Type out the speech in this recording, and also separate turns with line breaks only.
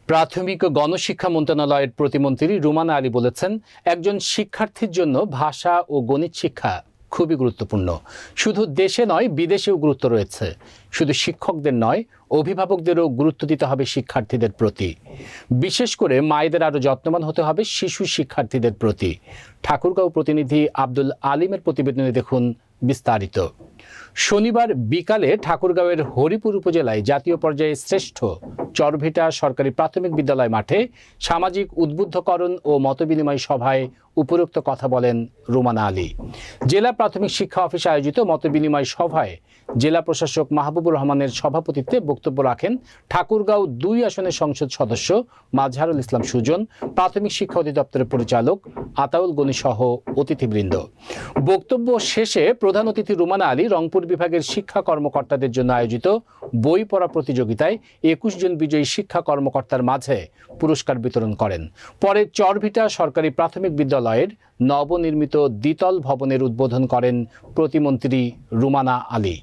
প্রাথমিক ও গণশিক্ষা মন্ত্রণালয়ের প্রতিমন্ত্রী রুমানা আলী বলেছেন, একজন শিক্ষার্থীর জন্য ভাষা ও গণিত শিক্ষা খুবই গুরুত্বপূর্ণ। শুধু দেশে নয়, বিদেশেও গুরুত্ব রয়েছে। শুধু শিক্ষকদের নয়, অভিভাবকদেরও গুরুত্ব দিতে হবে শিক্ষার্থীদের প্রতি। বিশেষ করে মায়েদের আরও যত্নবান হতে হবে শিশু শিক্ষার্থীদের প্রতি। ঠাকুরগাঁও প্রতিনিধি আব্দুল আলিমের প্রতিবেদনে দেখুন বিস্তারিত। শনিবার বিকালে ঠাকুরগাঁওয়ের হরিপুর উপজেলায় জাতীয় পর্যায়ে শ্রেষ্ঠ চরভিটা সরকারি প্রাথমিক বিদ্যালয় মাঠে সামাজিক উদ্বুদ্ধকরণ ও মতবিনিময় সভায় উপরোক্ত কথা বলেন রুমানা আলী। জেলা প্রাথমিক শিক্ষা অফিসে আয়োজিত মতবিনিময় সভায় জেলা প্রশাসক মাহবুবুর রহমানের সভাপতিত্বে বক্তব্য রাখেন ঠাকুরগাঁও ২ আসনের সংসদ সদস্য মাজহারুল ইসলাম সুজন, প্রাথমিক শিক্ষা অধিদপ্তরের পরিচালক আতাউল গনি সহ অতিথিবৃন্দ। বক্তব্য শেষে প্রধান অতিথি রুমানা আলী রংপুর বিভাগের শিক্ষা কর্মকর্তাদের জন্য আয়োজিত বই পড়া প্রতিযোগিতায় ২১ জন বিজয়ী শিক্ষা কর্মকর্তার মাঝে পুরস্কার বিতরণ করেন। পরে চরভিটা সরকারি প্রাথমিক বিদ্যালয়ের নবনির্মিত দ্বিতল ভবনের উদ্বোধন করেন প্রতিমন্ত্রী রুমানা আলী।